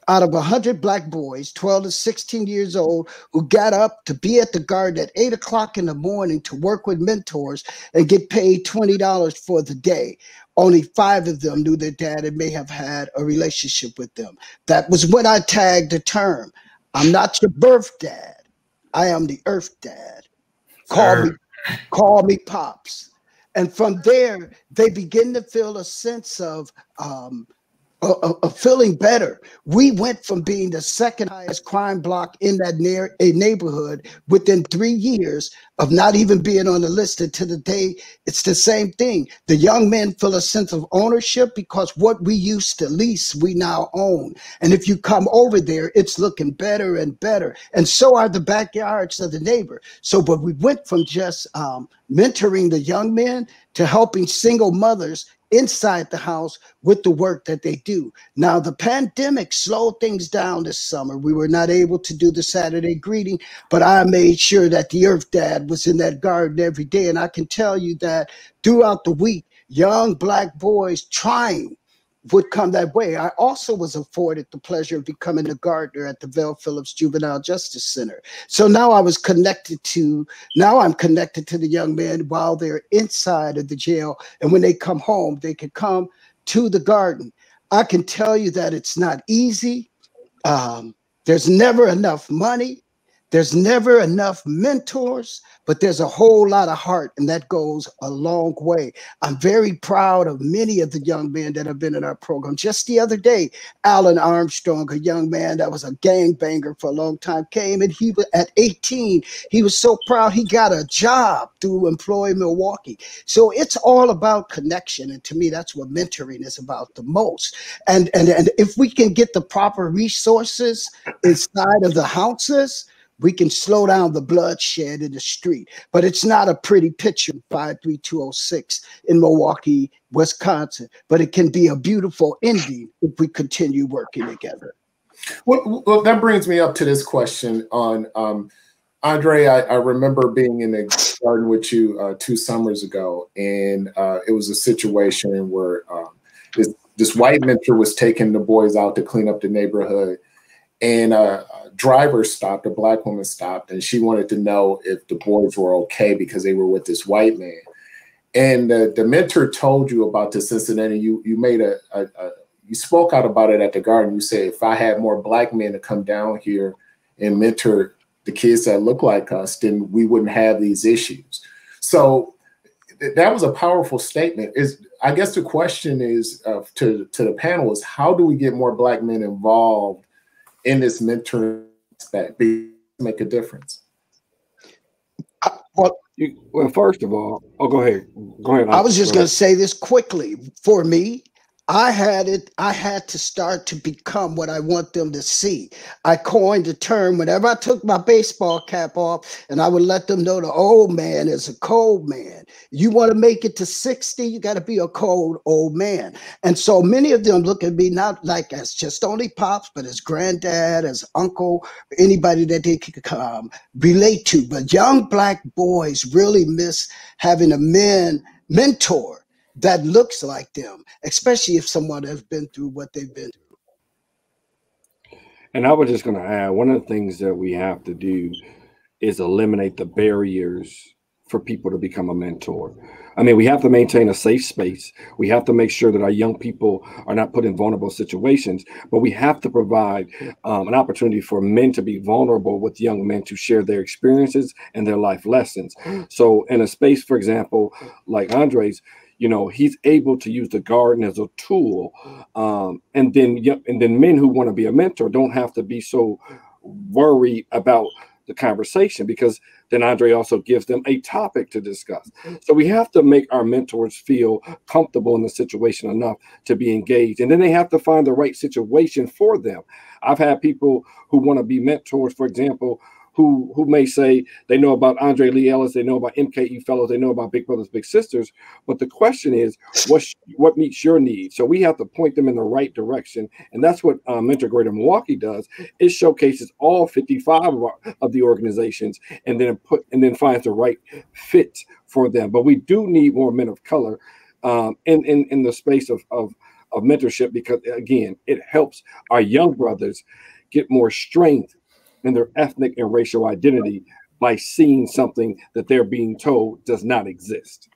Out of 100 Black boys, 12 to 16 years old, who got up to be at the garden at 8 o'clock in the morning to work with mentors and get paid $20 for the day, only 5 of them knew their dad and may have had a relationship with them. That was when I tagged the term. I'm not your birth dad. I am the earth dad. Call me Pops. And from there, they begin to feel a sense of feeling better. We went from being the second highest crime block in that neighborhood within 3 years of not even being on the list, and to the day it's the same thing. The young men feel a sense of ownership because what we used to lease, we now own. And if you come over there, it's looking better and better. And so are the backyards of the neighbor. So, but we went from just mentoring the young men to helping single mothers inside the house with the work that they do. Now, the pandemic slowed things down this summer. We were not able to do the Saturday greeting, but I made sure that the Earth Dad was in that garden every day. And I can tell you that throughout the week, young Black boys trying would come that way. I also was afforded the pleasure of becoming a gardener at the Vel Phillips Juvenile Justice Center. So now I'm connected to the young men while they're inside of the jail. And when they come home, they can come to the garden. I can tell you that it's not easy. There's never enough money. There's never enough mentors, but there's a whole lot of heart, and that goes a long way. I'm very proud of many of the young men that have been in our program. Just the other day, Alan Armstrong, a young man that was a gangbanger for a long time, came, and he was at 18. He was so proud he got a job through Employ Milwaukee. So it's all about connection, and to me, that's what mentoring is about the most. And if we can get the proper resources inside of the houses, we can slow down the bloodshed in the street. But it's not a pretty picture, 53206 in Milwaukee, Wisconsin. But it can be a beautiful ending if we continue working together. Well, that brings me up to this question on Andre. I remember being in the garden with you 2 summers ago, and it was a situation where this white mentor was taking the boys out to clean up the neighborhood, and a driver stopped, a Black woman stopped, and she wanted to know if the boys were okay because they were with this white man. And the mentor told you about this incident, and you made you spoke out about it at the garden. You said, if I had more Black men to come down here and mentor the kids that look like us, then we wouldn't have these issues. So that was a powerful statement. I guess the question is to the panel is, how do we get more Black men involved in this mentoring aspect, make a difference? Well, first of all, go ahead. Go ahead. I was just going to say this quickly. For me, I had to start to become what I want them to see. I coined the term whenever I took my baseball cap off, and I would let them know the old man is a cold man. You want to make it to 60, you got to be a cold old man. And so many of them look at me not like as just only Pops, but as granddad, as uncle, anybody that they could relate to. But young Black boys really miss having a mentor that looks like them, especially if someone has been through what they've been through. And I was just going to add, one of the things that we have to do is eliminate the barriers for people to become a mentor. I mean, we have to maintain a safe space. We have to make sure that our young people are not put in vulnerable situations, but we have to provide an opportunity for men to be vulnerable with young men to share their experiences and their life lessons. So in a space, for example, like Andre's, you know, he's able to use the garden as a tool. And then men who want to be a mentor don't have to be so worried about the conversation, because then Andre also gives them a topic to discuss. So we have to make our mentors feel comfortable in the situation enough to be engaged. And then they have to find the right situation for them. I've had people who want to be mentors, for example, who may say they know about Andre Lee Ellis, they know about MKE Fellows, they know about Big Brothers Big Sisters, but the question is, what meets your needs? So we have to point them in the right direction, and that's what Mentor Greater Milwaukee does. It showcases all 55 of the organizations, and then finds the right fit for them. But we do need more men of color in the space of mentorship, because again, it helps our young brothers get more strength in their ethnic and racial identity by seeing something that they're being told does not exist.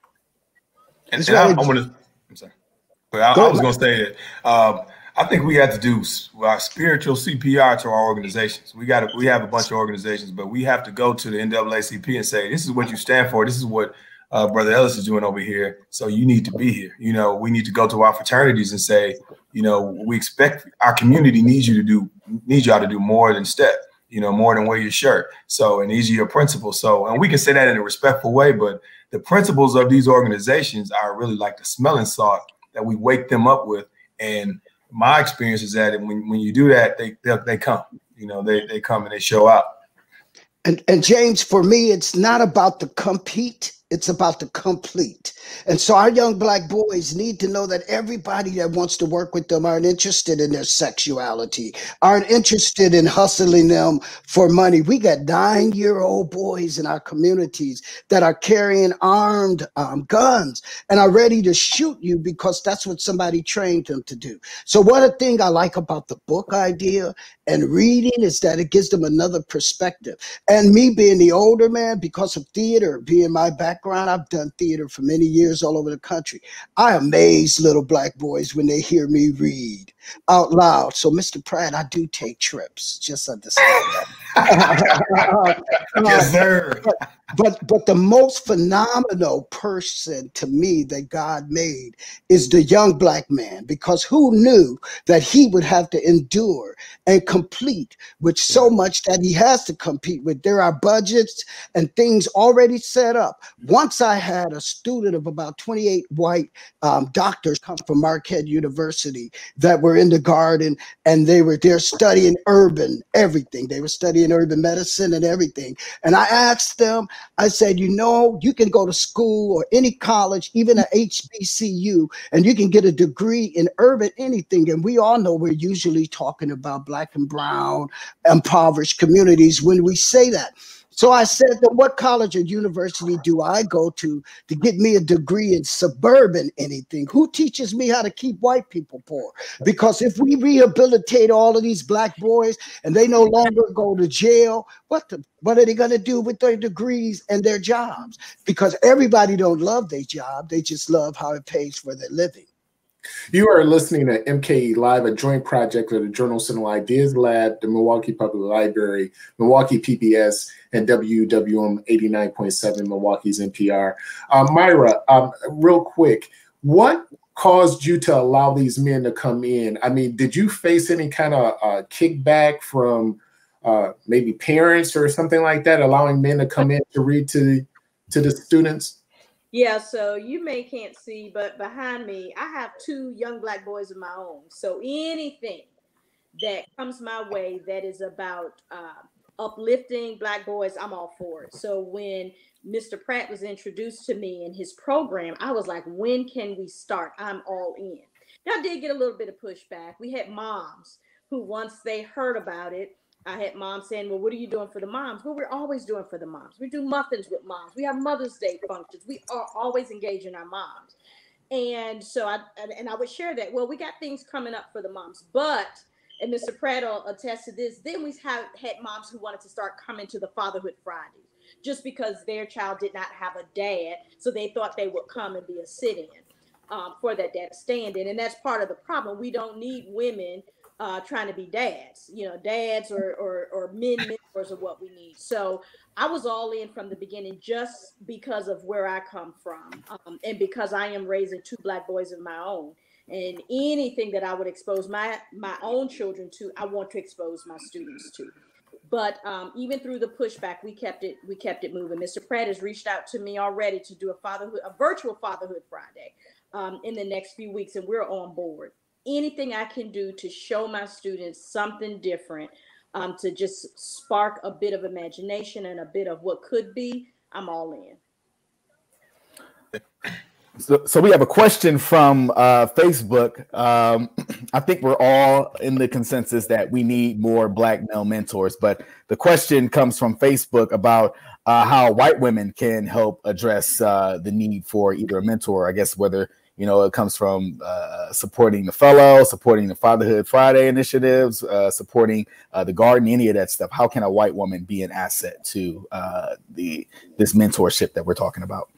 And I was going to say that I think we have to do spiritual CPR to our organizations. We have a bunch of organizations, but we have to go to the NAACP and say, this is what you stand for. This is what Brother Ellis is doing over here. So you need to be here. You know, we need to go to our fraternities and say, you know, we expect our community needs y'all to do more than step. You know, more than wear your shirt. So, and these are your principles. So, and we can say that in a respectful way, but the principles of these organizations are really like the smelling salt that we wake them up with. And my experience is that when you do that, they come, you know, they come and they show up. And James, for me, it's not about the compete. It's about the complete. And so our young Black boys need to know that everybody that wants to work with them aren't interested in their sexuality, aren't interested in hustling them for money. We got 9-year-old boys in our communities that are carrying armed guns and are ready to shoot you because that's what somebody trained them to do. So one thing I like about the book idea and reading is that it gives them another perspective. And me being the older man, because of theater being my background, I've done theater for many years all over the country. I amaze little Black boys when they hear me read out loud. So, Mr. Pratt, I do take trips. Just understand that. Yes, sir. But the most phenomenal person to me that God made is the young Black man, because who knew that he would have to endure and complete with so much that he has to compete with? There are budgets and things already set up. Once I had a student of about 28 white doctors come from Marquette University that were in the garden, and they're studying urban everything. They were studying urban medicine and everything. And I asked them, I said, you know, you can go to school or any college, even a HBCU, and you can get a degree in urban anything. And we all know we're usually talking about Black and brown impoverished communities when we say that. So I said, then what college or university do I go to get me a degree in suburban anything? Who teaches me how to keep white people poor? Because if we rehabilitate all of these Black boys and they no longer go to jail, what are they going to do with their degrees and their jobs? Because everybody don't love their job. They just love how it pays for their living. You are listening to MKE Live, a joint project of the Journal Sentinel Ideas Lab, the Milwaukee Public Library, Milwaukee PBS, and WWM 89.7 Milwaukee's NPR. Myra, real quick, what caused you to allow these men to come in? I mean, did you face any kind of kickback from maybe parents or something like that, allowing men to come in to read to the students? Yeah, so you can't see, but behind me, I have 2 young Black boys of my own. So anything that comes my way that is about uplifting Black boys, I'm all for it. So when Mr. Pratt was introduced to me in his program, I was like, when can we start? I'm all in. Now, I did get a little bit of pushback. We had moms who, once they heard about it, I had moms saying, well, what are you doing for the moms? Well, we're always doing for the moms. We do muffins with moms. We have Mother's Day functions. We are always engaging our moms. And so I would share that. Well, we got things coming up for the moms, but, and Mr. Pratt will attest to this, then we had moms who wanted to start coming to the Fatherhood Fridays. just because their child did not have a dad. So they thought they would come and be a sit-in for that dad to stand in. And that's part of the problem. We don't need women trying to be dads, dads or men mentors are what we need. So I was all in from the beginning just because of where I come from, and because I am raising 2 Black boys of my own. And anything that I would expose my own children to, I want to expose my students to. But even through the pushback, we kept it moving. Mr. Pratt has reached out to me already to do a virtual Fatherhood Friday in the next few weeks, and we're on board. Anything I can do to show my students something different, to just spark a bit of imagination and a bit of what could be, I'm all in. So we have a question from Facebook. I think we're all in the consensus that we need more Black male mentors, but the question comes from Facebook about how white women can help address the need for either a mentor, I guess, whether it comes from supporting the fellow, supporting the Fatherhood Friday initiatives, supporting the garden, any of that stuff. How can a white woman be an asset to this mentorship that we're talking about?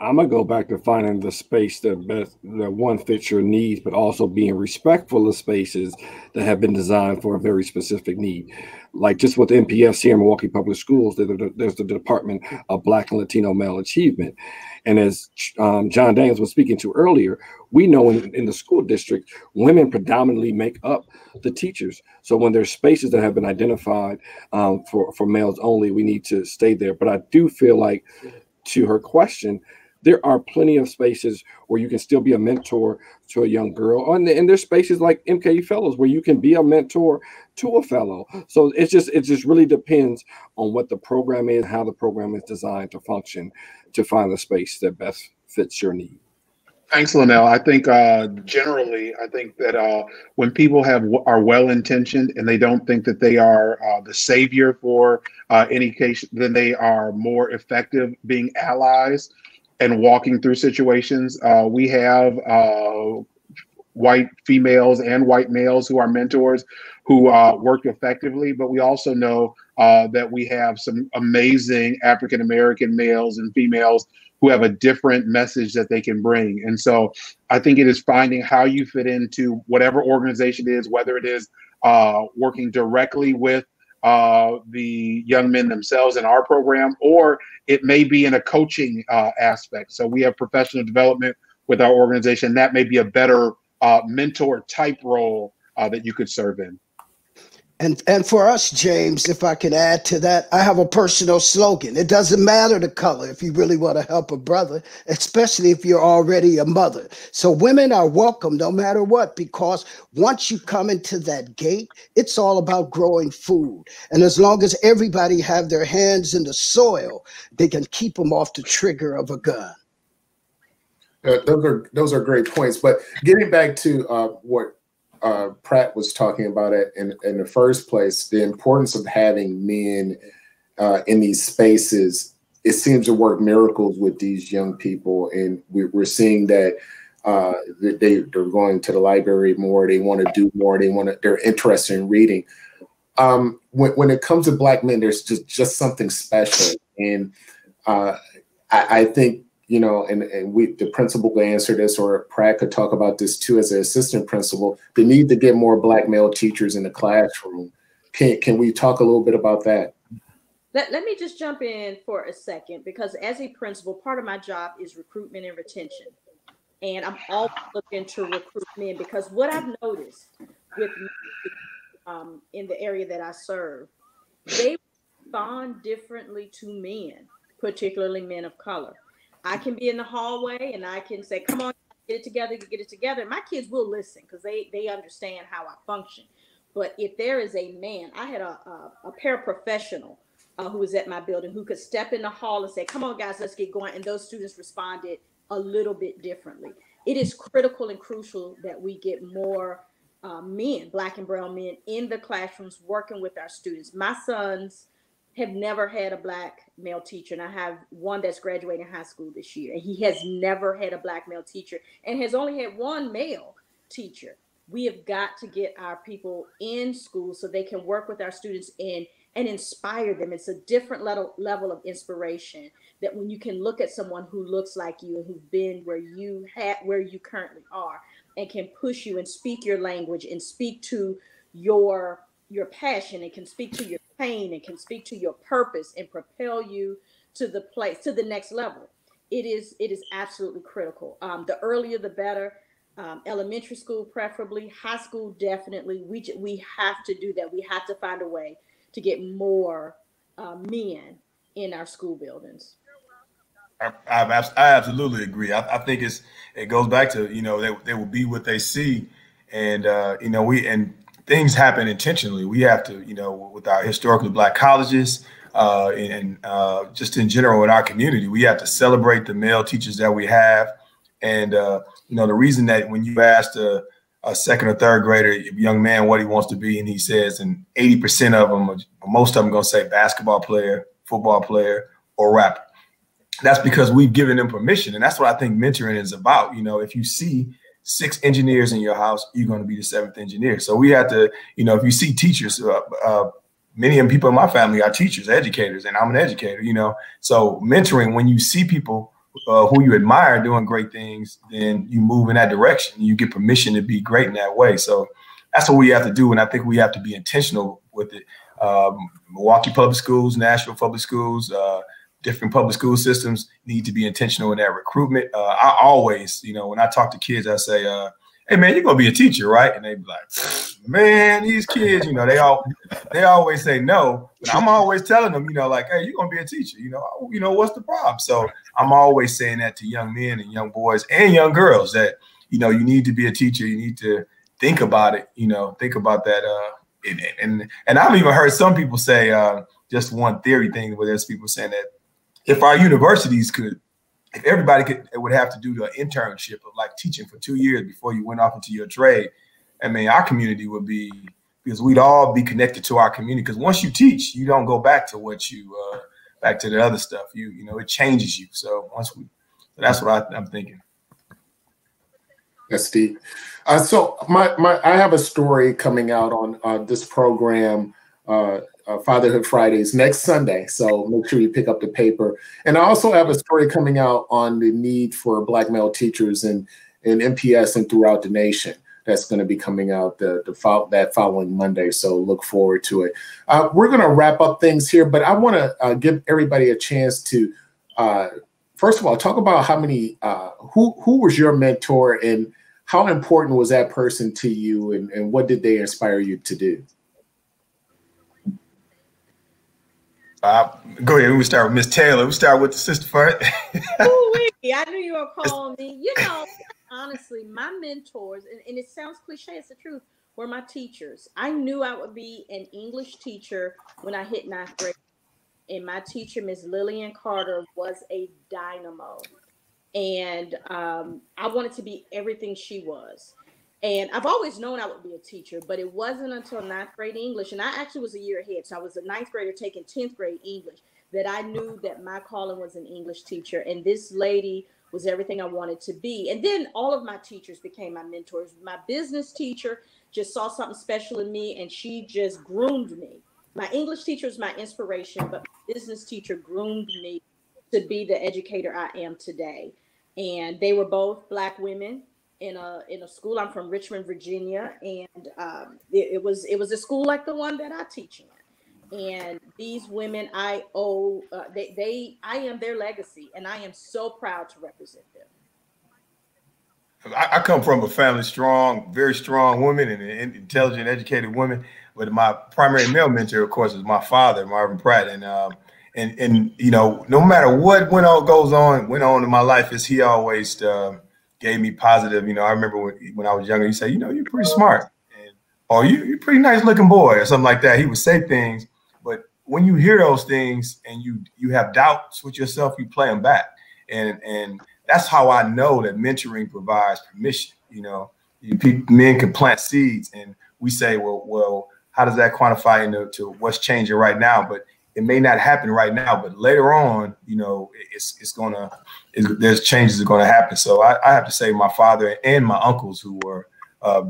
I'm gonna go back to finding the space that one fits your needs, but also being respectful of spaces that have been designed for a very specific need. Like just with MPS here in Milwaukee Public Schools, there's the Department of Black and Latino Male Achievement. And as John Daniels was speaking to earlier, we know in the school district, women predominantly make up the teachers. So when there's spaces that have been identified for males only, we need to stay there. But I do feel like, to her question, there are plenty of spaces where you can still be a mentor to a young girl. And there's spaces like MKE Fellows where you can be a mentor to a fellow. So it just really depends on what the program is, how the program is designed to function, to find the space that best fits your need. Thanks, Linnell. I think generally, I think that when people are well-intentioned and they don't think that they are the savior for any case, then they are more effective being allies and walking through situations. We have white females and white males who are mentors who work effectively, but we also know that we have some amazing African-American males and females who have a different message that they can bring. And so I think it is finding how you fit into whatever organization it is, whether it is working directly with the young men themselves in our program, or it may be in a coaching aspect. So we have professional development with our organization. That may be a better mentor type role that you could serve in. And for us, James, if I can add to that, I have a personal slogan. It doesn't matter the color if you really want to help a brother, especially if you're already a mother. So women are welcome no matter what, because once you come into that gate, it's all about growing food. And as long as everybody have their hands in the soil, they can keep them off the trigger of a gun. Those are great points. But getting back to what Pratt was talking about it in the first place, the importance of having men in these spaces, it seems to work miracles with these young people. And we're seeing that they're going to the library more, they want to do more, they're interested in reading. When it comes to Black men, there's just something special. And I think, and the principal could answer this, or Pratt could talk about this too as an assistant principal, the need to get more Black male teachers in the classroom. Can we talk a little bit about that? Let me just jump in for a second, because as a principal, part of my job is recruitment and retention. And I'm always looking to recruit men, because what I've noticed with in the area that I serve, they respond differently to men, particularly men of color. I can be in the hallway and I can say, come on, get it together. My kids will listen because they understand how I function. But if there is a man, I had a paraprofessional who was at my building who could step in the hall and say, come on, guys, let's get going. And those students responded a little bit differently. It is critical and crucial that we get more men, Black and brown men, in the classrooms working with our students. My sons have never had a Black male teacher, and I have one that's graduating high school this year, and he has never had a Black male teacher and has only had one male teacher. We have got to get our people in school so they can work with our students and and inspire them. It's a different level of inspiration, that when you can look at someone who looks like you and who's been where you currently are, and can push you and speak your language and speak to your passion, and can speak to your pain, and can speak to your purpose and propel you to the next level. It is absolutely critical. The earlier the better. Elementary school preferably, high school definitely. We have to do that. We have to find a way to get more men in our school buildings. I absolutely agree. I think it goes back to, they will be what they see, and and things happen intentionally. We have to, with our historically Black colleges, and just in general in our community, we have to celebrate the male teachers that we have. And the reason that when you asked a second or third grader, young man, what he wants to be, and he says, and 80% of them, most of them, going to say basketball player, football player, or rapper. That's because we've given them permission, and that's what I think mentoring is about. If you see 6 engineers in your house, you're going to be the 7th engineer. So we have to, if you see teachers, many of the people in my family are teachers, educators, and I'm an educator. So mentoring, when you see people who you admire doing great things, then you move in that direction. You get permission to be great in that way. So that's what we have to do. And I think we have to be intentional with it. Milwaukee public schools, Nashville public schools, different public school systems need to be intentional in that recruitment. I always, when I talk to kids, I say, hey man, you're going to be a teacher, right? And they be like, man, these kids, they always say no, but I'm always telling them, like, hey, you're going to be a teacher, what's the problem? So I'm always saying that to young men and young boys and young girls that, you need to be a teacher. You need to think about it, think about that. And I've even heard some people say, just one theory thing where there's people saying that if our universities if everybody would have to do the internship of like teaching for 2 years before you went off into your trade, I mean, our community would be, because we'd all be connected to our community. Because once you teach, you don't go back to back to the other stuff. It changes you. So that's what I'm thinking. That's deep. So I have a story coming out on this program, Fatherhood Fridays, next Sunday. So make sure you pick up the paper. And I also have a story coming out on the need for Black male teachers in MPS and throughout the nation. That's going to be coming out that following Monday. So look forward to it. We're going to wrap up things here, but I want to give everybody a chance to, first of all, talk about how many, who was your mentor and how important was that person to you, and what did they inspire you to do? Go ahead. We start with Miss Taylor. We start with the sister first. I knew you were calling me. Honestly, my mentors, and it sounds cliche, it's the truth, were my teachers. I knew I would be an English teacher when I hit 9th grade. And my teacher, Miss Lillian Carter, was a dynamo. And I wanted to be everything she was. And I've always known I would be a teacher, but it wasn't until 9th grade English, and I actually was a year ahead. So I was a 9th grader taking 10th grade English, that I knew that my calling was an English teacher. And this lady was everything I wanted to be. And then all of my teachers became my mentors. My business teacher just saw something special in me, and she just groomed me. My English teacher was my inspiration, but my business teacher groomed me to be the educator I am today. And they were both Black women in a school. I'm from Richmond, Virginia, and it was a school like the one that I teach in. And these women, I am their legacy, and I am so proud to represent them. I come from a family very strong women and intelligent, educated women. But my primary male mentor, of course, is my father, Marvin Pratt. And no matter what went on in my life, is he always gave me positive. I remember when I was younger, he said, you're pretty smart, or you're a pretty nice looking boy, or something like that. He would say things, but when you hear those things and you have doubts with yourself, you play them back. And that's how I know that mentoring provides permission. Men can plant seeds, and we say, well, how does that quantify into what's changing right now? But it may not happen right now, but later on, there's changes that are going to happen. So I have to say my father and my uncles, who were a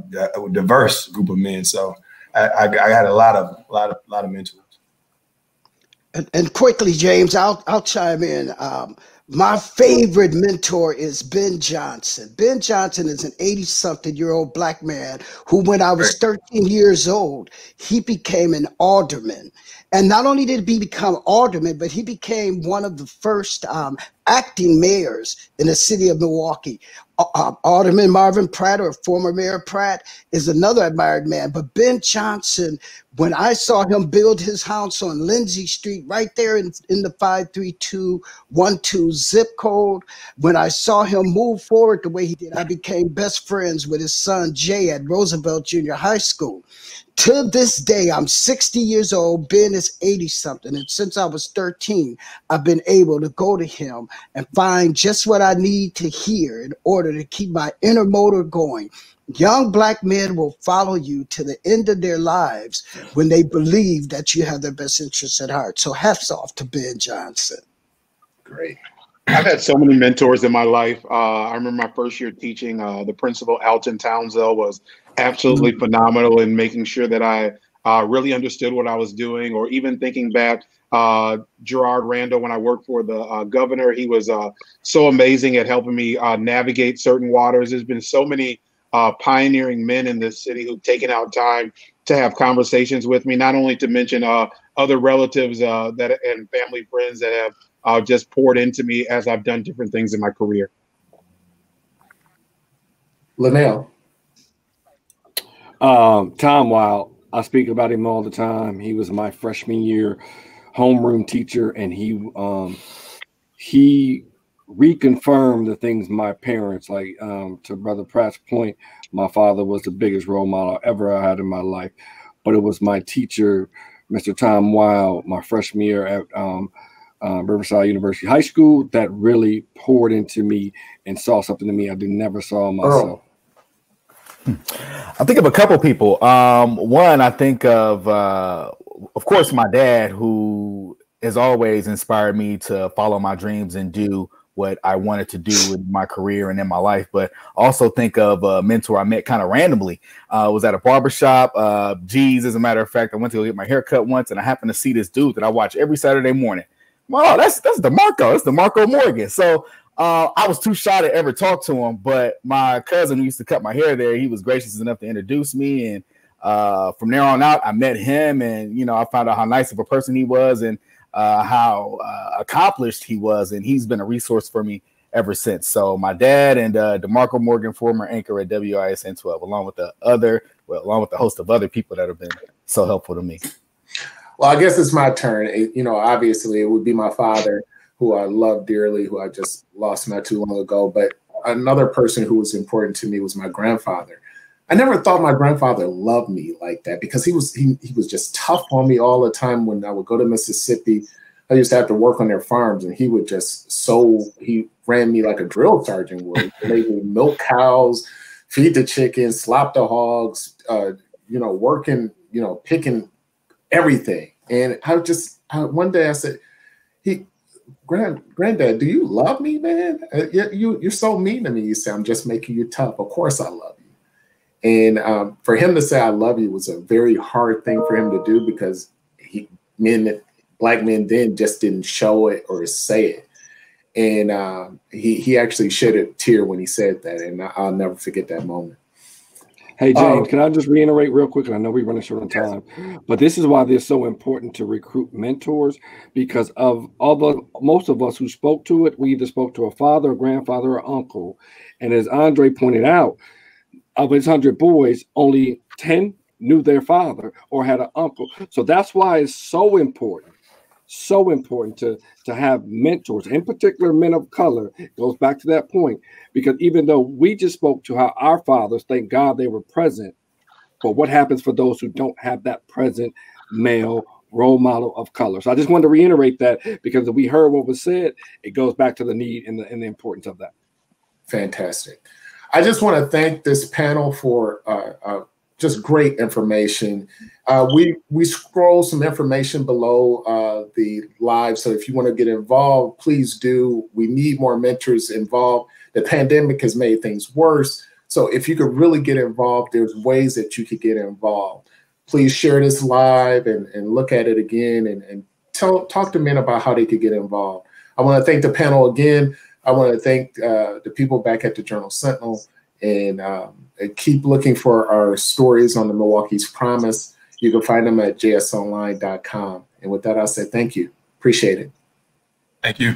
diverse group of men. So I had a lot of mentors. And quickly, James, I'll chime in. My favorite mentor is Ben Johnson. Ben Johnson is an 80-something-year-old black man who, when I was 13 years old, he became an alderman. And not only did he become alderman, but he became one of the first acting mayors in the city of Milwaukee. Alderman Marvin Pratt, or former Mayor Pratt, is another admired man. But Ben Johnson, when I saw him build his house on Lindsay Street, right there in the 53212 zip code, when I saw him move forward the way he did, I became best friends with his son Jay at Roosevelt Junior High School. To this day, I'm 60 years old, Ben is 80-something, and since I was 13, I've been able to go to him and find just what I need to hear in order to keep my inner motor going. Young black men will follow you to the end of their lives when they believe that you have their best interests at heart. So hats off to Ben Johnson. Great. I've had so many mentors in my life. I remember my first year teaching. The principal, Alton Townsell, was absolutely phenomenal in making sure that I really understood what I was doing, or even thinking back, Gerard Randall, when I worked for the governor, he was so amazing at helping me navigate certain waters. There's been so many pioneering men in this city who've taken out time to have conversations with me, not only to mention other relatives that and family friends that have just poured into me as I've done different things in my career. Linnell. Tom Wild, I speak about him all the time. He was my freshman year homeroom teacher, and he reconfirmed the things my parents, like to Brother Pratt's point, my father was the biggest role model ever I had in my life. But it was my teacher, Mr. Tom Wild, my freshman year at Riverside University High School, that really poured into me and saw something in me I never saw myself. I think of a couple people. One, I think of course, my dad, who has always inspired me to follow my dreams and do what I wanted to do in my career and in my life. But also think of a mentor I met kind of randomly. Was at a barbershop. As a matter of fact, I went to go get my hair cut once, and I happened to see this dude that I watch every Saturday morning. Oh, that's DeMarco. That's DeMarco Morgan. So I was too shy to ever talk to him, but my cousin who used to cut my hair there, he was gracious enough to introduce me. And from there on out, I met him, and, I found out how nice of a person he was, and how accomplished he was. And he's been a resource for me ever since. So my dad and DeMarco Morgan, former anchor at WISN 12, along with the host of other people that have been so helpful to me. Well, I guess it's my turn. Obviously it would be my father, who I love dearly, who I just lost not too long ago. But another person who was important to me was my grandfather. I never thought my grandfather loved me like that, because he was just tough on me all the time. When I would go to Mississippi, I used to have to work on their farms, and he would he ran me like a drill sergeant would. He made me milk cows, feed the chickens, slop the hogs, working, picking everything. And one day I said, Granddad, do you love me, man? You're so mean to me. You say, I'm just making you tough. Of course I love you. And for him to say I love you was a very hard thing for him to do, because black men then just didn't show it or say it. And he actually shed a tear when he said that, and I'll never forget that moment. Hey, James, can I just reiterate real quick? And I know we're running short on time, but this is why it's so important to recruit mentors, because of most of us who spoke to it, we either spoke to a father, a grandfather, or uncle. And as Andre pointed out, of his 100 boys, only 10 knew their father or had an uncle. So that's why it's so important to have mentors, in particular men of color. It goes back to that point, because even though we just spoke to how our fathers, thank God they were present, but what happens for those who don't have that present male role model of color? So I just wanted to reiterate that, because if we heard what was said, it goes back to the need and the importance of that. Fantastic. I just want to thank this panel for just great information. We scroll some information below the live, so if you want to get involved, please do. We need more mentors involved. The pandemic has made things worse, so if you could really get involved, there's ways that you could get involved. Please share this live and look at it again, and talk to men about how they could get involved. I want to thank the panel again. I want to thank the people back at the Journal Sentinel, and keep looking for our stories on the Milwaukee's Promise. You can find them at jsonline.com. And with that, I say thank you. Appreciate it. Thank you.